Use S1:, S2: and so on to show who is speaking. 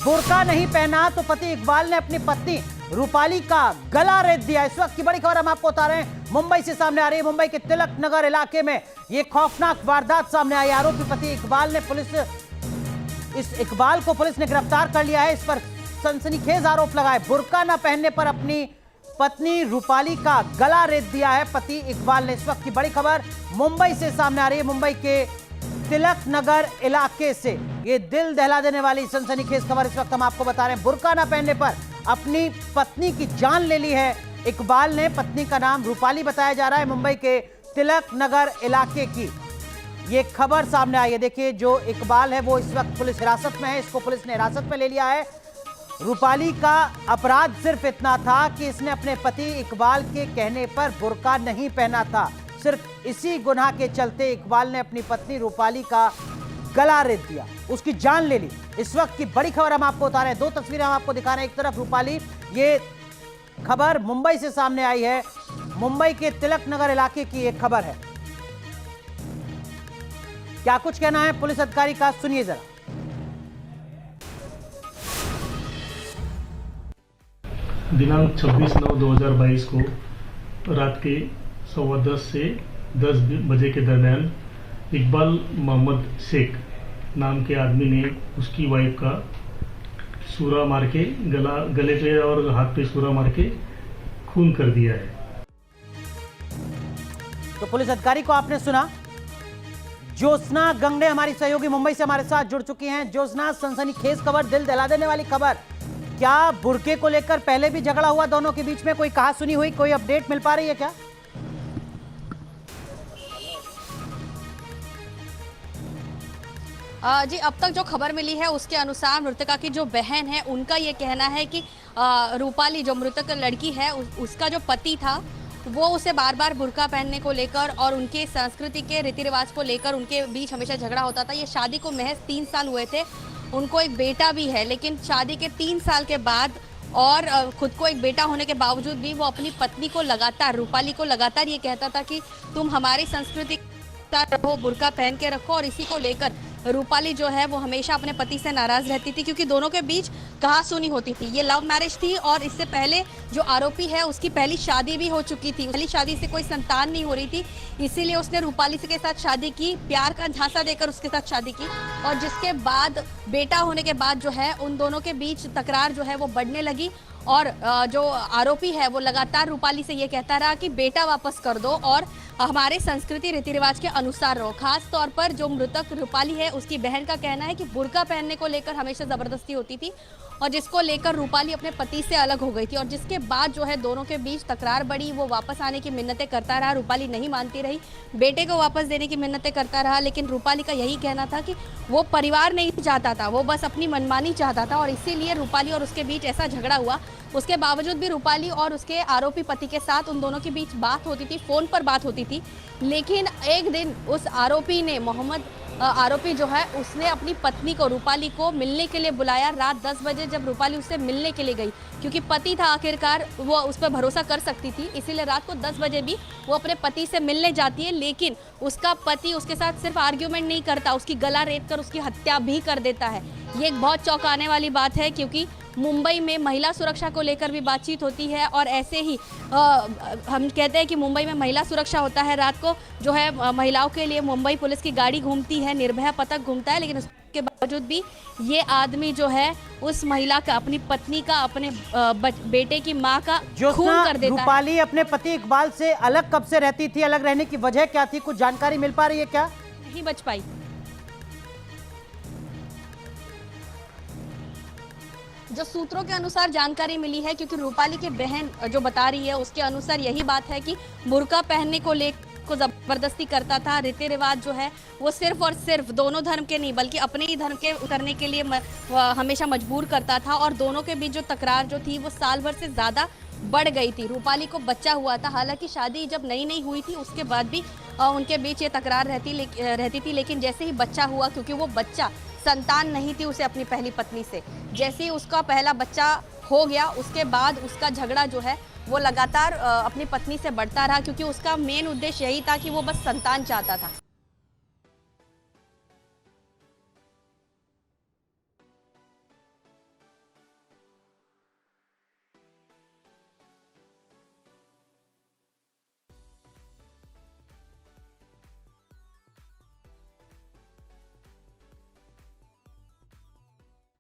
S1: बुर्का नहीं पहना तो पति इकबाल ने अपनी पत्नी रूपाली का गला रेत दिया। इस वक्त की बड़ी खबर हम आपको बता रहे हैं, मुंबई से सामने आ रही है। मुंबई के तिलक नगर इलाके में यह खौफनाक वारदात सामने आई। आरोपी पति इकबाल ने इकबाल को पुलिस ने गिरफ्तार कर लिया है। इस पर सनसनीखेज आरोप लगाए। बुर्का न पहनने पर अपनी पत्नी रूपाली का गला रेत दिया है पति इकबाल ने। इस वक्त की बड़ी खबर मुंबई से सामने आ रही है। मुंबई के तिलक नगर इलाके से ये दिल दहला देने वाली सनसनीखेज खबर इस वक्त हम आपको बता रहे हैं। बुर्का न पहनने पर अपनी पत्नी की जान ले ली है इकबाल ने। पत्नी का नाम रूपाली बताया जा रहा है। मुंबई के तिलक नगर इलाके की ये खबर सामने आई है। देखिए, जो इकबाल है वो इस वक्त पुलिस हिरासत में है। इसको पुलिस ने हिरासत में ले लिया है। रूपाली का अपराध सिर्फ इतना था कि इसने अपने पति इकबाल के कहने पर बुर्का नहीं पहना था। सिर्फ इसी गुनाह के चलते इकबाल ने अपनी पत्नी रूपाली का गला रेत दिया, उसकी जान ले ली। इस वक्त की बड़ी खबर हम आपको बता रहे हैं। दो तस्वीरें हम आपको दिखा रहे हैं। एक तरफ रूपाली, ये खबर मुंबई से सामने आई है। मुंबई के तिलक नगर इलाके की एक खबर है। क्या कुछ कहना है पुलिस अधिकारी का, सुनिए जरा।
S2: दिनांक 26/9/2022 को रात के 10:15 से 10 बजे के दरमियान इकबाल मोहम्मद शेख नाम के आदमी ने उसकी वाइफ का सूरा मार के गले पे और हाथ पे सूरा मार के खून कर दिया है।
S1: तो पुलिस अधिकारी को आपने सुना। ज्योत्सना गंगड़े हमारी सहयोगी मुंबई से हमारे साथ जुड़ चुकी हैं। ज्योत्सना, सनसनीखेज खबर, दिल दहला देने वाली खबर। क्या बुर्के को लेकर पहले भी झगड़ा हुआ दोनों के बीच में? कोई कहा सुनी हुई, कोई अपडेट मिल पा रही है क्या?
S3: जी, अब तक जो खबर मिली है उसके अनुसार मृतका की जो बहन है उनका ये कहना है कि रूपाली जो मृतक लड़की है उसका जो पति था वो उसे बार बार बुर्का पहनने को लेकर और उनके संस्कृति के रीति रिवाज को लेकर उनके बीच हमेशा झगड़ा होता था। ये शादी को महज 3 साल हुए थे। उनको एक बेटा भी है, लेकिन शादी के 3 साल के बाद और खुद को एक बेटा होने के बावजूद भी वो अपनी पत्नी को लगातार, रूपाली को लगातार ये कहता था कि तुम हमारी संस्कृति रहो, बुर्का पहन के रखो। और इसी को लेकर रूपाली जो है वो हमेशा अपने पति से नाराज रहती थी, क्योंकि दोनों के बीच कहासुनी होती थी। ये लव मैरिज थी और इससे पहले जो आरोपी है उसकी पहली शादी भी हो चुकी थी। पहली शादी से कोई संतान नहीं हो रही थी, इसीलिए उसने रूपाली के साथ शादी की, प्यार का झांसा देकर उसके साथ शादी की। और जिसके बाद बेटा होने के बाद जो है उन दोनों के बीच तकरार जो है वो बढ़ने लगी। और जो आरोपी है वो लगातार रूपाली से ये कहता रहा कि बेटा वापस कर दो और हमारे संस्कृति रीति रिवाज के अनुसार रहो। खास तौर पर जो मृतक रूपाली है उसकी बहन का कहना है कि बुर्का पहनने को लेकर हमेशा जबरदस्ती होती थी और जिसको लेकर रूपाली अपने पति से अलग हो गई थी। और जिसके बाद जो है दोनों के बीच तकरार बढ़ी। वो वापस आने की मिन्नतें करता रहा, रूपाली नहीं मानती रही। बेटे को वापस देने की मिन्नतें करता रहा, लेकिन रूपाली का यही कहना था कि वो परिवार नहीं चाहता था, वो बस अपनी मनमानी चाहता था। और इसीलिए रूपाली और उसके बीच ऐसा झगड़ा हुआ। उसके बावजूद भी रूपाली और उसके आरोपी पति के साथ उन दोनों के बीच बात होती थी, फोन पर बात होती थी। लेकिन एक दिन उस आरोपी ने, आरोपी जो है उसने अपनी पत्नी को, रूपाली को मिलने के लिए बुलाया रात 10 बजे। जब रूपाली उससे मिलने के लिए गई, क्योंकि पति था आखिरकार, वो उस पर भरोसा कर सकती थी, इसीलिए रात को 10 बजे भी वो अपने पति से मिलने जाती है। लेकिन उसका पति उसके साथ सिर्फ आर्ग्यूमेंट नहीं करता, उसकी गला रेत कर उसकी हत्या भी कर देता है। ये एक बहुत चौंकाने वाली बात है, क्योंकि मुंबई में महिला सुरक्षा को लेकर भी बातचीत होती है। और ऐसे ही हम कहते हैं कि मुंबई में महिला सुरक्षा होता है। रात को जो है महिलाओं के लिए मुंबई पुलिस की गाड़ी घूमती है, निर्भया पथक घूमता है। लेकिन उसके बावजूद भी ये आदमी जो है उस महिला का, अपनी पत्नी का, अपने बेटे की माँ का खून कर देता है।
S1: रूपाली अपने पति इकबाल से अलग कब से रहती थी? अलग रहने की वजह क्या थी? कुछ जानकारी मिल पा रही है क्या?
S3: नहीं बच पाई। जो सूत्रों के अनुसार जानकारी मिली है, क्योंकि रूपाली की बहन जो बता रही है उसके अनुसार यही बात है कि बुर्का पहनने को लेकर को जबरदस्ती करता था। रीति रिवाज जो है वो सिर्फ और सिर्फ दोनों धर्म के नहीं बल्कि अपने ही धर्म के करने के लिए हमेशा मजबूर करता था। और दोनों के बीच जो तकरार जो थी वो साल भर से ज़्यादा बढ़ गई थी। रूपाली को बच्चा हुआ था, हालांकि शादी जब नई हुई थी उसके बाद भी उनके बीच ये तकरार रहती थी। लेकिन जैसे ही बच्चा हुआ, क्योंकि वो बच्चा संतान नहीं थी उसे अपनी पहली पत्नी से, जैसे ही उसका पहला बच्चा हो गया उसके बाद उसका झगड़ा जो है वो लगातार अपनी पत्नी से बढ़ता रहा, क्योंकि उसका मेन उद्देश्य यही था कि वो बस संतान चाहता था।